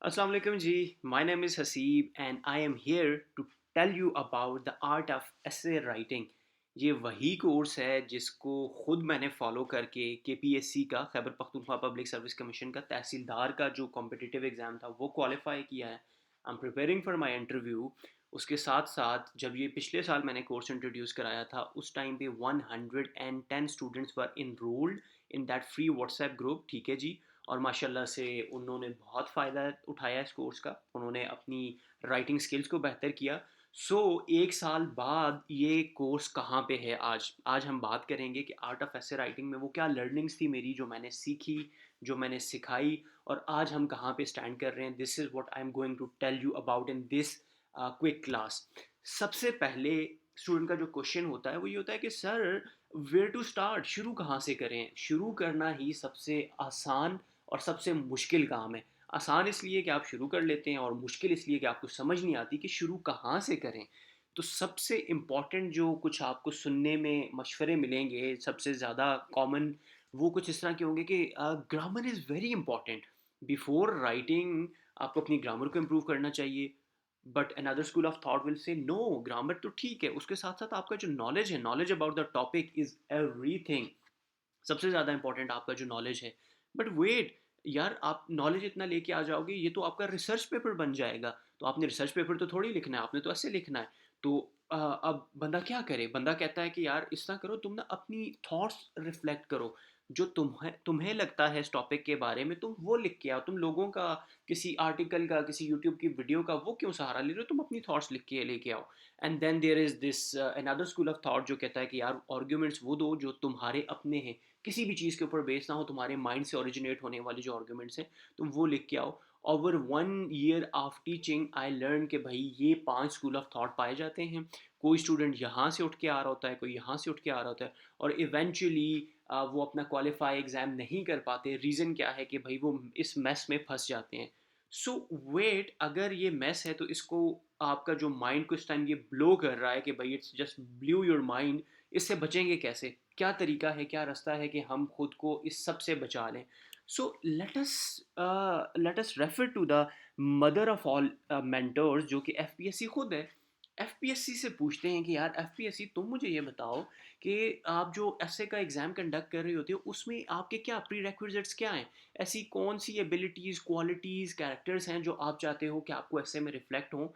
Assalamu alaikum ji. My name is Haseeb and I am here to tell you about the art of essay writing. ये वही course है जिसको खुद मैंने follow करके KPSC का Khyber Pakhtunkhwa public service commission का तहसीलदार का जो कॉम्पिटिटिव एग्ज़ाम था वो क्वालिफाई किया है। I am preparing for my interview. उसके साथ साथ जब ये पिछले साल मैंने कोर्स इंट्रोड्यूस कराया था उस टाइम पे 110 students were enrolled in that free WhatsApp group, ठीक है जी। और माशाल्लाह से उन्होंने बहुत फ़ायदा उठाया इस कोर्स का। उन्होंने अपनी राइटिंग स्किल्स को बेहतर किया। एक साल बाद ये कोर्स कहाँ पे है आज? आज हम बात करेंगे कि आर्ट ऑफ एसे राइटिंग में वो क्या लर्निंग्स थी मेरी जो मैंने सीखी, जो मैंने सिखाई और आज हम कहाँ पे स्टैंड कर रहे हैं। This is what I am going to tell you about in this quick class. सबसे पहले स्टूडेंट का जो क्वेश्चन होता है वो ये होता है कि सर वेयर टू स्टार्ट, शुरू कहाँ से करें? शुरू करना ही सबसे आसान और सबसे मुश्किल काम है। आसान इसलिए कि आप शुरू कर लेते हैं और मुश्किल इसलिए कि आपको समझ नहीं आती कि शुरू कहाँ से करें। तो सबसे इम्पॉर्टेंट जो कुछ आपको सुनने में मशवरे मिलेंगे, सबसे ज़्यादा कॉमन वो कुछ इस तरह के होंगे कि grammar is very important. Before writing आपको अपनी ग्रामर को इम्प्रूव करना चाहिए। But another school of thought will say no, grammar तो ठीक है, उसके साथ साथ आपका जो नॉलेज है, knowledge about the topic is everything. सबसे ज़्यादा इंपॉर्टेंट आपका जो नॉलेज है। बट वेट यार, आप नॉलेज इतना लेके आ जाओगे ये तो आपका रिसर्च पेपर बन जाएगा। तो आपने रिसर्च पेपर तो थोड़ी लिखना है, आपने तो ऐसे लिखना है। तो अब बंदा क्या करे? बंदा कहता है कि यार इस तरह करो, तुम ना अपनी थॉट्स रिफ्लेक्ट करो। जो तुम्हें तुम्हें लगता है इस टॉपिक के बारे में तुम वो लिख के आओ। तुम लोगों का किसी आर्टिकल का, किसी यूट्यूब की वीडियो का वो क्यों सहारा ले रहे हो? तुम अपनी थॉट्स लिख के लेके आओ। And then there is this another school of thought जो कहता है कि यार आर्ग्यूमेंट्स वो दो जो तुम्हारे अपने हैं, किसी भी चीज़ के ऊपर बेस ना हो, तुम्हारे माइंड से ओरिजिनेट होने वाले जो आर्ग्यूमेंट्स हैं तुम वो लिख के आओ। Over 1 year of teaching I learn कि भाई ये 5 स्कूल ऑफ थॉट पाए जाते हैं। कोई स्टूडेंट यहाँ से उठ के आ रहा होता है, कोई यहाँ से उठ के आ रहा होता है और इवेंचुअली वो अपना क्वालिफाई एग्ज़ाम नहीं कर पाते। रीज़न क्या है कि भाई वो इस मैस में फंस जाते हैं। सो वेट, अगर ये मैस है तो इसको आपका जो माइंड को इस टाइम ये ब्लो कर रहा है कि भाई it's just blue your mind, इससे बचेंगे कैसे? क्या तरीका है, क्या रास्ता है कि हम खुद को इस सब से बचा लें? So let us refer to the mother of all mentors जो कि एफपीएससी खुद है। एफपीएससी से पूछते हैं कि यार एफपीएससी तुम मुझे ये बताओ कि आप जो एसए का एग्ज़ाम कंडक्ट कर रहे होते हो उसमें आपके क्या प्री रिक्विजिट्स क्या हैं? ऐसी कौन सी एबिलिटीज़, क्वालिटीज़, कैरेक्टर्स हैं जो आप चाहते हो कि आपको एसए में रिफ्लेक्ट हों?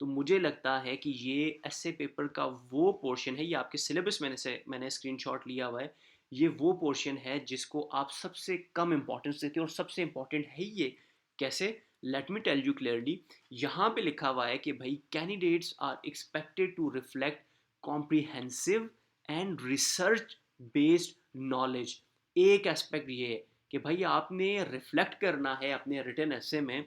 तो मुझे लगता है कि ये एसए पेपर का वो पोर्शन है, ये आपके सिलेबस मैंने स्क्रीनशॉट लिया हुआ है। ये वो पोर्शन है जिसको आप सबसे कम इम्पोर्टेंस देते हो और सबसे इम्पोर्टेंट है ये। कैसे? Let me tell you clearly. यहाँ पे लिखा हुआ है कि भाई candidates are expected to reflect comprehensive and research based knowledge. एक एस्पेक्ट ये है कि भाई आपने रिफ्लेक्ट करना है अपने रिटन एसे में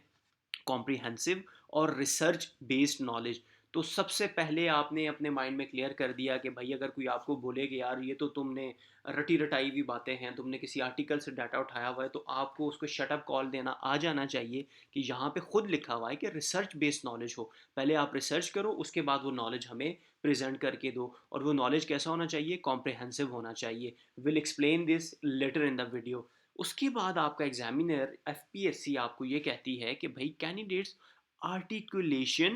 कॉम्प्रिहेंसिव और रिसर्च बेस्ड नॉलेज। तो सबसे पहले आपने अपने माइंड में क्लियर कर दिया कि भाई अगर कोई आपको बोले कि यार ये तो तुमने रटी रटाई हुई बातें हैं, तुमने किसी आर्टिकल से डाटा उठाया हुआ है, तो आपको उसको शट अप कॉल देना आ जाना चाहिए कि यहाँ पे खुद लिखा हुआ है कि रिसर्च बेस्ड नॉलेज हो। पहले आप रिसर्च करो, उसके बाद वो नॉलेज हमें प्रेजेंट करके दो। और वो नॉलेज कैसा होना चाहिए? कॉम्प्रिहेंसिव होना चाहिए। Will explain this later in the video. उसके बाद आपका एग्जामिनर एफपीएससी आपको ये कहती है कि भाई candidates articulation,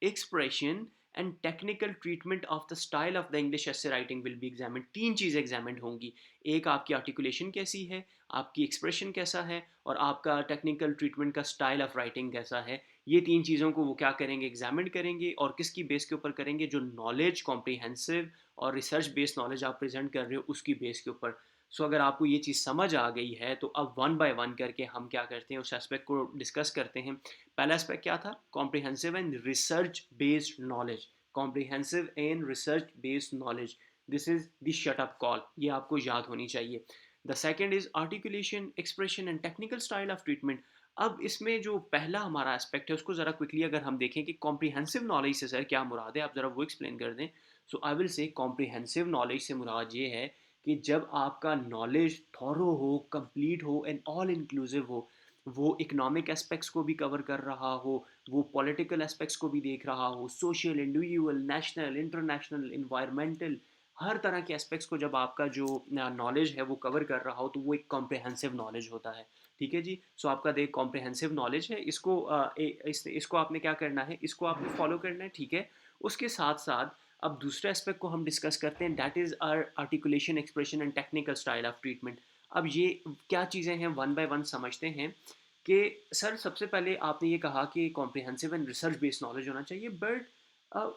expression and technical treatment of the style of the English essay writing will be examined। तीन चीज़ एग्जामिन होंगी। एक आपकी आर्टिकुलेशन कैसी है, आपकी एक्सप्रेशन कैसा है और आपका टेक्निकल ट्रीटमेंट का स्टाइल ऑफ राइटिंग कैसा है। ये तीन चीज़ों को वो क्या करेंगे? एग्जामिन करेंगे। और किसकी बेस के ऊपर करेंगे? जो नॉलेज, कॉम्प्रिहेंसिव और रिसर्च बेस्ड नॉलेज आप प्रेजेंट कर रहे हो उसकी बेस के ऊपर। अगर आपको ये चीज़ समझ आ गई है तो अब वन बाय वन करके हम क्या करते हैं उस एस्पेक्ट को डिस्कस करते हैं। पहला एस्पेक्ट क्या था? Comprehensive and research based knowledge. Comprehensive and research based knowledge, this is the shut up call, ये आपको याद होनी चाहिए। The second is articulation, expression and technical style of treatment. अब इसमें जो पहला हमारा एस्पेक्ट है उसको ज़रा क्विकली अगर हम देखें कि कॉम्प्रिहेंसिव नॉलेज से सर क्या मुराद है, आप ज़रा वो एक्सप्लेन कर दें। So I will say comprehensive knowledge से मुराद ये है कि जब आपका नॉलेज थॉरो हो, कंप्लीट हो एंड ऑल इंक्लूसिव हो, वो इकोनॉमिक एस्पेक्ट्स को भी कवर कर रहा हो, वो पॉलिटिकल एस्पेक्ट्स को भी देख रहा हो, social, individual, national, international, environmental, हर तरह के एस्पेक्ट्स को जब आपका जो नॉलेज है वो कवर कर रहा हो तो वो एक कॉम्प्रिहेंसिव नॉलेज होता है। ठीक है जी। सो आपका देख कॉम्प्रिहेंसिव नॉलेज है, इसको इसको आपने क्या करना है, इसको आपने फॉलो करना है, ठीक है। उसके साथ साथ अब दूसरे एस्पेक्ट को हम डिस्कस करते हैं, that is are articulation, expression and technical style of treatment. अब ये क्या चीज़ें हैं, वन बाय वन समझते हैं कि सर सबसे पहले आपने ये कहा कि comprehensive and research based knowledge होना चाहिए, but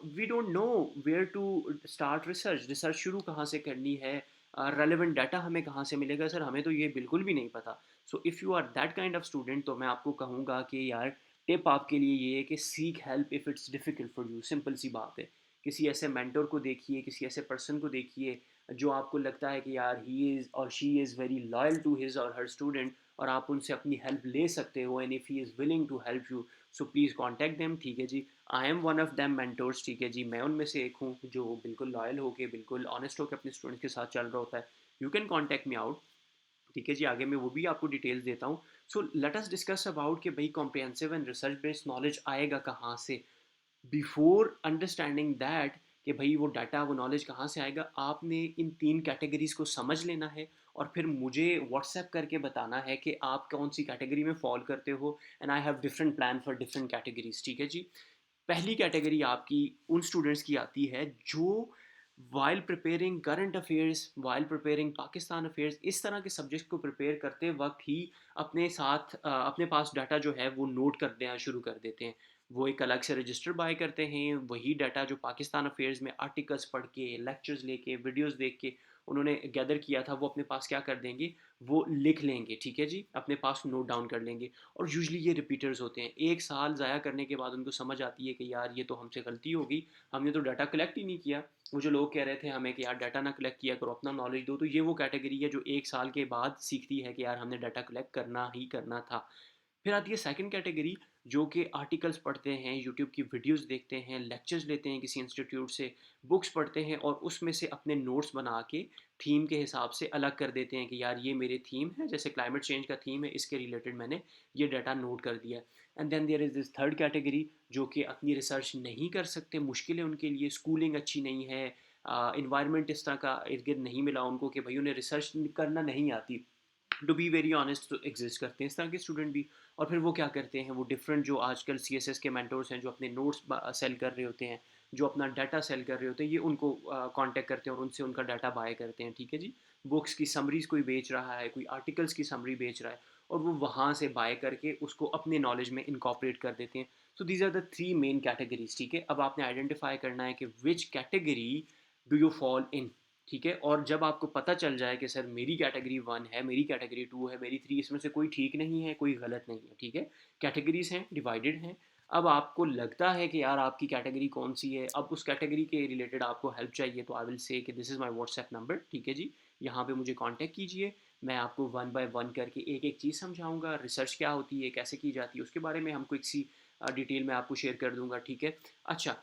we don't know where to start research. Research शुरू कहाँ से करनी है, रेलेवेंट डाटा हमें कहाँ से मिलेगा, सर हमें तो ये बिल्कुल भी नहीं पता। So if you are that kind of student, तो मैं आपको कहूँगा कि यार टिप आपके लिए ये है कि seek help if it's difficult for you. Simple सी बात है, किसी ऐसे मेंटर को देखिए, किसी ऐसे पर्सन को देखिए जो आपको लगता है कि यार ही इज़ और she is very loyal to his और हर स्टूडेंट, और आप उनसे अपनी हेल्प ले सकते हो, and if he is willing to help you, so please contact them, ठीक है जी। I am one of them mentors, ठीक है जी, मैं उनमें से एक हूँ जो बिल्कुल लॉयल होकर, बिल्कुल ऑनेस्ट होकर अपने स्टूडेंट्स के साथ चल रहा होता है। You can contact me out, ठीक है जी। आगे मैं वो भी आपको डिटेल्स देता हूँ। सो लेट अस डिस्कस अबाउट कि भाई comprehensive and research based knowledge आएगा कहाँ से। बिफोर अंडरस्टैंडिंग दैट कि भाई वो डाटा, वो नॉलेज कहाँ से आएगा, आपने इन 3 कैटेगरीज़ को समझ लेना है, और फिर मुझे व्हाट्सएप करके बताना है कि आप कौन सी कैटेगरी में फॉल करते हो, and I have different plan for different categories, ठीक है जी। पहली कैटेगरी आपकी उन स्टूडेंट्स की आती है जो while preparing current affairs, while preparing Pakistan affairs, इस तरह के सब्जेक्ट को प्रिपेयर करते वक्त ही अपने साथ अपने पास डाटा जो है वो नोट कर देना शुरू कर देते हैं। वो एक अलग से रजिस्टर बाय करते हैं, वही डाटा जो पाकिस्तान अफेयर्स में आर्टिकल्स पढ़ के, लेक्चर्स लेके, वीडियोस देख के उन्होंने गैदर किया था, वो अपने पास क्या कर देंगे, वो लिख लेंगे, ठीक है जी, अपने पास नोट डाउन कर लेंगे। और यूजली ये रिपीटर्स होते हैं, एक साल ज़ाया करने के बाद उनको समझ आती है कि यार ये तो हमसे गलती हो गई, हमने तो डाटा कलेक्ट ही नहीं किया। वो जो लोग कह रहे थे हमें कि यार डाटा ना कलेक्ट किया करो, अपना नॉलेज दो, तो ये वो कैटेगरी है जो एक साल के बाद सीखती है कि यार हमने डाटा कलेक्ट करना ही करना था। फिर आती है सेकंड कैटेगरी, जो कि आर्टिकल्स पढ़ते हैं, यूट्यूब की वीडियोस देखते हैं, लेक्चर्स लेते हैं किसी इंस्टीट्यूट से, बुक्स पढ़ते हैं और उसमें से अपने नोट्स बना के थीम के हिसाब से अलग कर देते हैं कि यार ये मेरे थीम है, जैसे क्लाइमेट चेंज का थीम है, इसके रिलेटेड मैंने ये डाटा नोट कर दिया। And then there is this third category, जो कि अपनी रिसर्च नहीं कर सकते, मुश्किल है उनके लिए, स्कूलिंग अच्छी नहीं है, इन्वायरमेंट इस तरह का इर्द गिर्द नहीं मिला उनको कि भाई उन्हें रिसर्च करना नहीं आती, टू बी वेरी ऑनेस्ट, तो एग्जिस्ट करते हैं इस तरह के स्टूडेंट भी। और फिर वो क्या करते हैं, वो डिफरेंट जो आजकल CSS के मेंटोर्स हैं जो अपने नोट्स सेल कर रहे होते हैं, जो अपना डाटा सेल कर रहे होते हैं, ये उनको कांटेक्ट करते हैं और उनसे उनका डाटा बाय करते हैं, ठीक है जी। बुक्स की समरीज कोई बेच रहा है, कोई आर्टिकल्स की समरी बेच रहा है, और वो वहाँ से बाय करके उसको अपने नॉलेज में इनकॉपरेट कर देते हैं। So these are the 3 main categories, ठीक है। अब आपने आइडेंटिफाई करना है कि which category do you fall in, ठीक है। और जब आपको पता चल जाए कि सर मेरी कैटेगरी 1 है, मेरी कैटेगरी 2 है, मेरी 3, इसमें से कोई ठीक नहीं है, कोई गलत नहीं है, ठीक है। कैटेगरीज हैं, डिवाइडेड हैं। अब आपको लगता है कि यार आपकी कैटेगरी कौन सी है, अब उस कैटेगरी के रिलेटेड आपको हेल्प चाहिए, तो आई विल से कि this is my WhatsApp number, ठीक है जी। यहाँ पे मुझे कांटेक्ट कीजिए, मैं आपको वन बाय वन करके एक एक चीज़ समझाऊंगा, रिसर्च क्या होती है, कैसे की जाती है, उसके बारे में हम क्विक सी डिटेल में आपको शेयर कर दूंगा, ठीक है। अच्छा,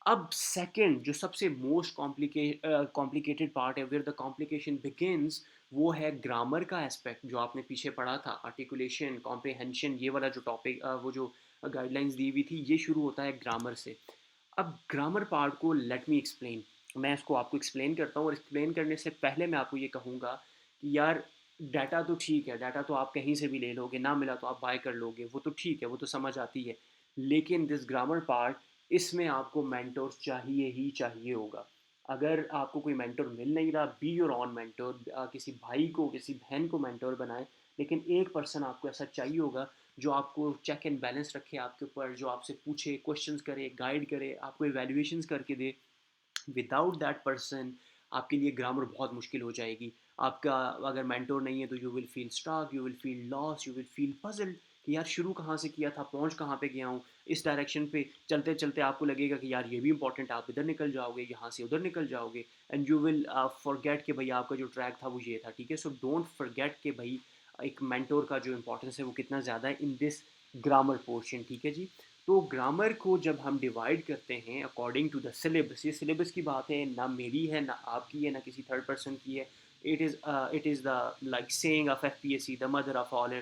अब सेकंड जो सबसे मोस्ट कॉम्प्लिकेटेड पार्ट है, वेयर द कॉम्प्लिकेशन बिगिंस, वो है ग्रामर का एस्पेक्ट, जो आपने पीछे पढ़ा था, आर्टिकुलेशन, कॉम्प्रिहेंशन, ये वाला जो टॉपिक, वो जो गाइडलाइंस दी हुई थी, ये शुरू होता है ग्रामर से। अब ग्रामर पार्ट को लेट मी एक्सप्लेन, मैं इसको आपको एक्सप्लेन करता हूँ, और एक्सप्लेन करने से पहले मैं आपको ये कहूँगा कि यार डाटा तो ठीक है, डाटा तो आप कहीं से भी ले लोगे, ना मिला तो आप बाय कर लोगे, वो तो ठीक है, वो तो समझ आती है, लेकिन दिस ग्रामर पार्ट, इसमें आपको मेंटोर चाहिए ही चाहिए होगा। अगर आपको कोई मेंटोर मिल नहीं रहा, बी योर ऑन मेंटोर, किसी भाई को, किसी बहन को मेंटोर बनाए, लेकिन एक पर्सन आपको ऐसा चाहिए होगा जो आपको चेक एंड बैलेंस रखे आपके ऊपर, जो आपसे पूछे, क्वेश्चंस करे, गाइड करे, आपको इवैल्यूएशंस करके दे। विदाउट दैट पर्सन आपके लिए ग्रामर बहुत मुश्किल हो जाएगी। आपका अगर मेंटोर नहीं है तो you will feel stuck, you will feel loss, you will feel puzzled कि यार शुरू कहाँ से किया था, पहुँच कहाँ पे गया हूँ, इस डायरेक्शन पे चलते चलते आपको लगेगा कि यार ये भी इंपॉर्टेंट, आप इधर निकल जाओगे, यहाँ से उधर निकल जाओगे, एंड यू विल फॉरगेट कि भाई आपका जो ट्रैक था वो ये था, ठीक है। सो डोंट फॉरगेट कि भाई एक मेंटोर का जो इंपॉर्टेंस है वो कितना ज़्यादा है इन दिस ग्रामर पोर्शन, ठीक है जी। तो ग्रामर को जब हम डिवाइड करते हैं अकॉर्डिंग टू द सिलेबस, ये सिलेबस की बात है, ना मेरी है, ना आपकी है, ना किसी थर्ड पर्सन की है। It is the like saying of FPSC, the mother of all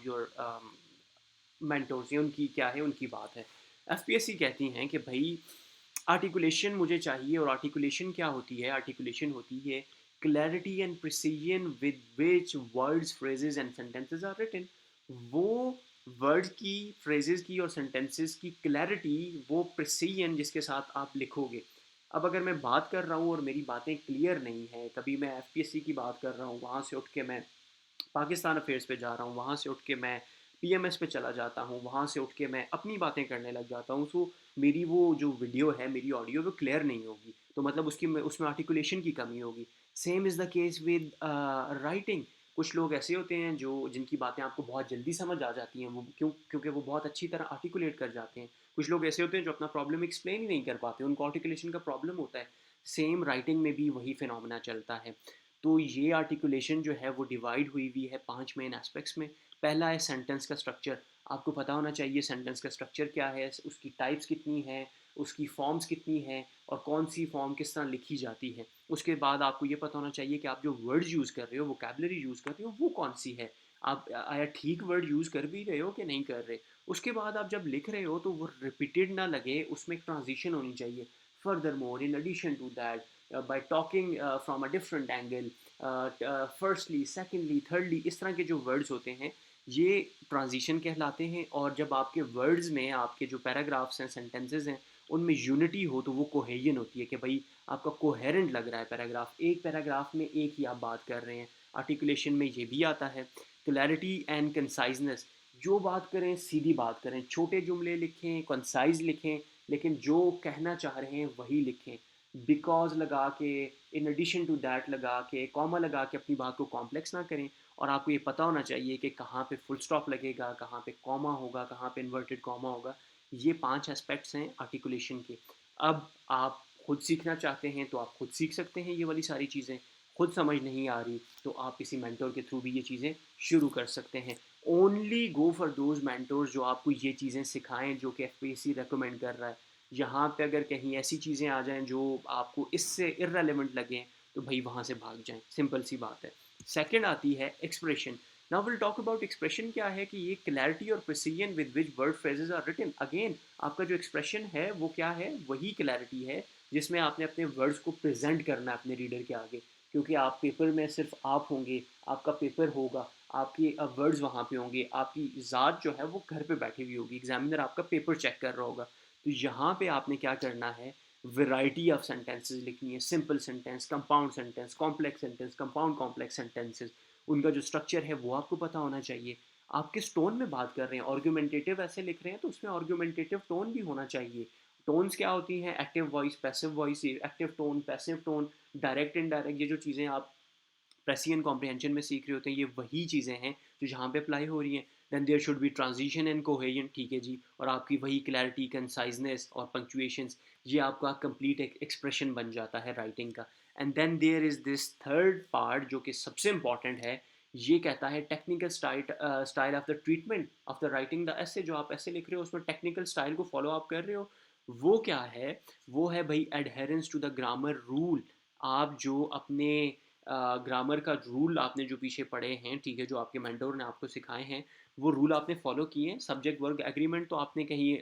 your mentors, ये उनकी क्या है, उनकी बात है। FPSC कहती हैं कि भाई आर्टिकुलेशन मुझे चाहिए, और आर्टिकुलेशन क्या होती है, आर्टिकुलेशन होती है clarity and precision with which words, phrases and sentences are written. वो वर्ड की, फ्रेजेस की और सेंटेंसेस की क्लैरिटी, वो प्रिसीजन जिसके साथ आप लिखोगे। अब अगर मैं बात कर रहा हूँ और मेरी बातें क्लियर नहीं है, कभी मैं एफपीएससी की बात कर रहा हूँ, वहाँ से उठ के मैं पाकिस्तान अफेयर्स पे जा रहा हूँ, वहाँ से उठ के मैं पीएमएस पे चला जाता हूँ, वहाँ से उठ के मैं अपनी बातें करने लग जाता हूँ, सो मेरी वो जो वीडियो है, मेरी ऑडियो वो क्लियर नहीं होगी, तो मतलब उसकी उसमें आर्टिकुलेशन की कमी होगी। Same is the case with writing. कुछ लोग ऐसे होते हैं जो जिनकी बातें आपको बहुत जल्दी समझ आ जाती हैं, वो क्योंकि वो बहुत अच्छी तरह आर्टिकुलेट कर जाते हैं। कुछ लोग ऐसे होते हैं जो अपना प्रॉब्लम एक्सप्लेन ही नहीं कर पाते, उनको आर्टिकुलेशन का प्रॉब्लम होता है। सेम राइटिंग में भी वही फिनोमेना चलता है। तो ये आर्टिकुलेशन जो है वो डिवाइड हुई हुई है 5 मेन एस्पेक्ट्स में। पहला है सेंटेंस का स्ट्रक्चर। आपको पता होना चाहिए सेंटेंस का स्ट्रक्चर क्या है, उसकी टाइप्स कितनी है, उसकी फॉर्म्स कितनी है और कौन सी फॉर्म किस तरह लिखी जाती है। उसके बाद आपको ये पता होना चाहिए कि आप जो वर्ड्स यूज़ कर रहे हो, वोकैबुलरी यूज़ कर रहे हो, वो कौन सी है। आप आया ठीक वर्ड यूज़ कर भी रहे हो कि नहीं कर रहे। उसके बाद आप जब लिख रहे हो तो वो रिपीटेड ना लगे, उसमें एक ट्रांजिशन होनी चाहिए। Furthermore in addition to that, by talking from a different angle, firstly, secondly, thirdly, इस तरह के जो वर्ड्स होते हैं ये ट्रांजिशन कहलाते हैं। और जब आपके वर्ड्स में आपके जो पैराग्राफ्स हैं, सेंटेंसेस हैं, उनमें यूनिटी हो तो वो कोहेजन होती है कि भाई आपका कोहेरेंट लग रहा है पैराग्राफ, एक पैराग्राफ में एक ही आप बात कर रहे हैं। आर्टिकुलेशन में ये भी आता है। क्लैरिटी एंड कंसाइजनेस, जो बात करें सीधी बात करें, छोटे जुमले लिखें, कंसाइज लिखें, लेकिन जो कहना चाह रहे हैं वही लिखें। बिकॉज लगा के, इन एडिशन टू दैट लगा के, कॉमा लगा के अपनी बात को कॉम्प्लेक्स ना करें। और आपको ये पता होना चाहिए कि कहाँ पे फुल स्टॉप लगेगा, कहाँ पे कॉमा होगा, कहाँ पे इन्वर्टेड कॉमा होगा। ये 5 एस्पेक्ट्स हैं आर्टिकुलेशन के। अब आप खुद सीखना चाहते हैं तो आप खुद सीख सकते हैं ये वाली सारी चीज़ें। खुद समझ नहीं आ रही तो आप किसी मेंटोर के थ्रू भी ये चीज़ें शुरू कर सकते हैं। Only go for those mentors जो आपको ये चीज़ें सिखाएं जो कि एफपीएससी रेकमेंड कर रहा है। यहाँ पे अगर कहीं ऐसी चीज़ें आ जाएँ जो आपको इससे इर्रेलेवेंट लगें तो भाई वहाँ से भाग जाएँ, सिंपल सी बात है। सेकंड आती है expression. Now will talk about expression. क्या है कि ये क्लैरिटी और precision with which word phrases are written. Again आपका जो एक्सप्रेशन है वो क्या है, वही क्लैरिटी है जिसमें आपने अपने वर्ड्स को प्रेजेंट करना है अपने रीडर के आगे। क्योंकि आप पेपर में सिर्फ आप होंगे, आपका पेपर होगा, आपके वर्ड्स वहाँ पे होंगे, आपकी ज़ात जो है वो घर पे बैठी हुई होगी, एग्जामिनर आपका पेपर चेक कर रहा होगा। तो यहाँ पे आपने क्या करना है, वैरायटी ऑफ सेंटेंसेस लिखनी है। Simple sentence, compound sentence, complex sentence, compound complex sentences. उनका जो स्ट्रक्चर है वो आपको पता होना चाहिए। आप किस टोन में बात कर रहे हैं, आर्गुमेंटेटिव ऐसे लिख रहे हैं तो उसमें आर्गुमेंटेटिव टोन भी होना चाहिए। टोन्स क्या होती हैं, active voice, passive voice, active tone, passive tone, direct indirect, ये जो चीज़ें आप प्रेसियन कॉम्प्रिहेंशन में सीख रहे होते हैं, ये वही चीज़ें हैं जो यहाँ पे अप्लाई हो रही हैं। Then there should be transition and cohesion, ठीक है जी। और आपकी वही क्लैरिटी, कंसाइजनेस और पंक्चुएशंस, ये आपका कंप्लीट एक एक्सप्रेशन बन जाता है राइटिंग का। And then there is this third part जो कि सबसे इंपॉर्टेंट है। ये कहता है technical style of the treatment of the writing the essay. जो आप ऐसे लिख रहे हो उसमें टेक्निकल स्टाइल को फॉलो अप कर रहे हो, वो क्या है, वो है भाई adherence to the grammar rule. आप जो अपने ग्रामर का रूल आपने जो पीछे पढ़े हैं, ठीक है, जो आपके मेंटोर ने आपको सिखाए हैं, वो रूल आपने फॉलो किए हैं। सब्जेक्ट वर्ग एग्रीमेंट तो आपने कहीं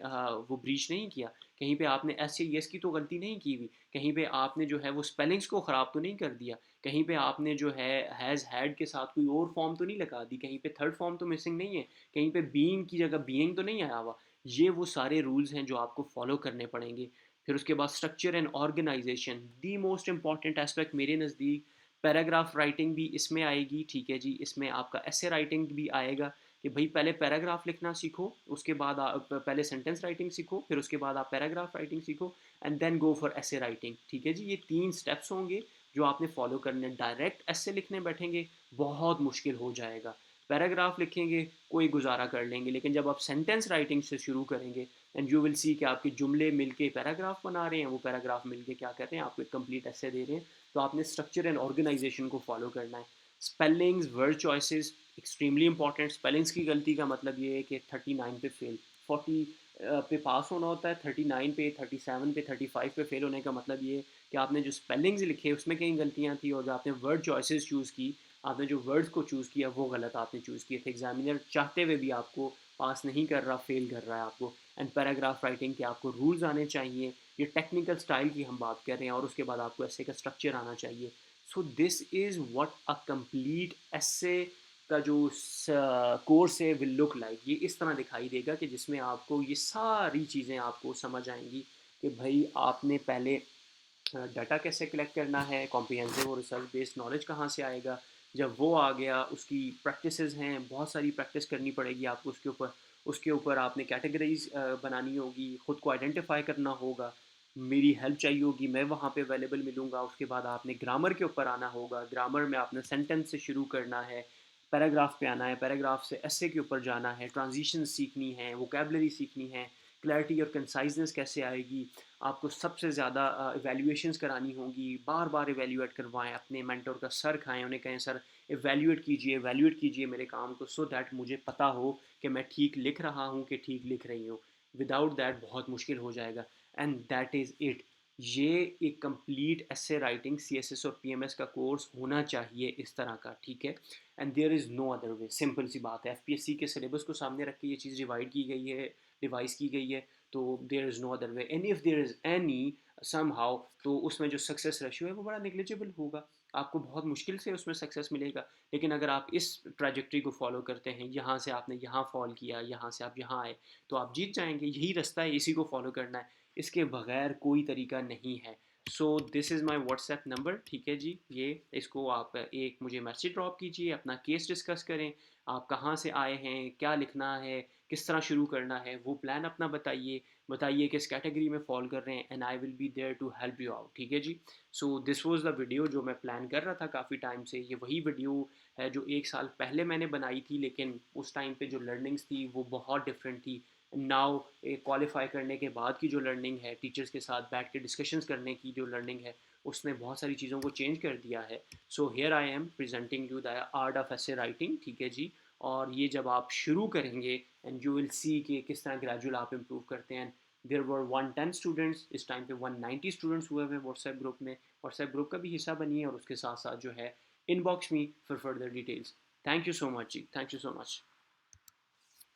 वो ब्रीच नहीं किया। कहीं पे आपने एस या यस की तो गलती नहीं की हुई। कहीं पे आपने जो है वो स्पेलिंग्स को ख़राब तो नहीं कर दिया। कहीं पे आपने जो है हैज़ हैड के साथ कोई और फॉर्म तो नहीं लगा दी। कहीं पे थर्ड फॉर्म तो मिसिंग नहीं है। कहीं पे बीइंग की जगह बीइंग तो नहीं आया हुआ। ये वो सारे रूल्स हैं जो आपको फॉलो करने पड़ेंगे। फिर उसके बाद structure and organisation, the most important aspect मेरे नज़दीक। पैराग्राफ राइटिंग भी इसमें आएगी, ठीक है जी। इसमें आपका ऐसे राइटिंग भी आएगा कि भाई पहले पैराग्राफ लिखना सीखो, उसके बाद आप पहले सेंटेंस राइटिंग सीखो, फिर उसके बाद आप पैराग्राफ राइटिंग सीखो, एंड देन गो फॉर ऐसे राइटिंग, ठीक है जी। ये 3 स्टेप्स होंगे जो आपने फॉलो करने। डायरेक्ट ऐसे लिखने बैठेंगे बहुत मुश्किल हो जाएगा। पैराग्राफ लिखेंगे कोई गुजारा कर लेंगे, लेकिन जब आप सेंटेंस राइटिंग से शुरू करेंगे एंड यू विल सी कि आपके जुमले मिलके पैराग्राफ बना रहे हैं, वो पैराग्राफ मिलके क्या कहते हैं, आपको एक कंप्लीट ऐसे दे रहे हैं। तो आपने स्ट्रक्चर एंड ऑर्गेनाइजेशन को फॉलो करना है। Spellings, word choices extremely important. Spellings की गलती का मतलब ये है कि 39 पे फेल, 40 पे पास होना होता है, 39 पे, 37 पे, 35 पे फेल होने का मतलब ये है कि आपने जो स्पेलिंग्स लिखे उसमें कहीं गलतियाँ थी, और जो आपने वर्ड चॉइसेस चूज़ की, आपने जो वर्ड्स को चूज़ किया वो गलत आपने चूज़ किए थे। एग्जामिनर चाहते हुए भी आपको पास नहीं कर रहा, फेल कर रहा है आपको। एंड पैराग्राफ राइटिंग के आपको रूल्स आने चाहिए। ये टेक्निकल स्टाइल की हम बात कर रहे हैं, और उसके बाद आपको ऐसे का स्ट्रक्चर आना चाहिए। So this is what a complete ऐसे का जो कोर्स है विल लुक लाइक, ये इस तरह दिखाई देगा कि जिसमें आपको ये सारी चीज़ें आपको समझ आएंगी कि भाई आपने पहले डाटा कैसे कलेक्ट करना है, कॉम्प्रिहेंसिव और रिसर्च बेस्ड नॉलेज कहाँ से आएगा। जब वो आ गया, उसकी प्रैक्टिसेस हैं, बहुत सारी प्रैक्टिस करनी पड़ेगी आपको उसके ऊपर आपने कैटेगरीज बनानी होगी, ख़ुद को आइडेंटिफाई करना होगा, मेरी हेल्प चाहिए होगी, मैं वहाँ पे अवेलेबल मिलूँगा। उसके बाद आपने ग्रामर के ऊपर आना होगा, ग्रामर में आपने सेंटेंस से शुरू करना है, पैराग्राफ पे आना है, पैराग्राफ से एसे के ऊपर जाना है, ट्रांजिशन सीखनी है, वोकेबलरी सीखनी है, क्लैरिटी और कंसाइजनेस कैसे आएगी। आपको सबसे ज़्यादा इवैल्यूएशंस करानी होंगी, बार बार इवैल्यूएट करवाएं, अपने मेंटर का सर खाएं, उन्हें कहें सर इवैल्यूएट कीजिए मेरे काम को, सो दैट मुझे पता हो कि मैं ठीक लिख रहा हूँ कि ठीक लिख रही हूँ। विदाउट दैट बहुत मुश्किल हो जाएगा। And that is it. ये एक कंप्लीट एसे राइटिंग CSS और PMS का कोर्स होना चाहिए इस तरह का, ठीक है। And there is no other way, simple सी बात है। FPSC के सिलेबस को सामने रख के ये चीज़ डिवाइस की गई है। तो there is no other way, and if there is any somehow, तो उसमें जो सक्सेस रेशियो है वो बड़ा निग्लिजिबल होगा। आपको बहुत मुश्किल से उसमें सक्सेस मिलेगा। लेकिन अगर आप इस ट्रैजेक्टरी को फॉलो करते हैं, यहाँ से आपने यहाँ फॉल किया, यहाँ से आप यहाँ आए, तो आप जीत जाएंगे। यही रास्ता है, इसी को फॉलो करना है, इसके बगैर कोई तरीका नहीं है। So this is my WhatsApp number, ठीक है जी। ये इसको आप एक मुझे मैसेज ड्रॉप कीजिए, अपना केस डिस्कस करें, आप कहाँ से आए हैं, क्या लिखना है, किस तरह शुरू करना है, वो प्लान अपना बताइए किस कैटेगरी में फॉल कर रहे हैं, and I will be there to help you out, ठीक है जी। So this was the video जो मैं प्लान कर रहा था काफ़ी टाइम से। ये वही वीडियो है जो 1 साल पहले मैंने बनाई थी, लेकिन उस टाइम पे जो लर्निंग्स थी वो बहुत डिफरेंट थी। नाउ क्वालिफाई करने के बाद की जो लर्निंग है, टीचर्स के साथ बैठ के डिस्कशंस करने की जो लर्निंग है, उसने बहुत सारी चीज़ों को चेंज कर दिया है। So here I am presenting you the art of ऐसे राइटिंग, ठीक है जी। और ये जब आप शुरू करेंगे एंड यू विल सी कि किस तरह ग्रेजुअल आप इम्प्रूव करते हैं। देयर वर 110 स्टूडेंट्स, इस टाइम पे 190 स्टूडेंट्स हुए हैं व्हाट्सएप ग्रुप में। व्हाट्सएप ग्रुप का भी हिस्सा बनिए, और उसके साथ साथ जो है इनबॉक्स में for further details. Thank you so much जी, थैंक यू सो मच।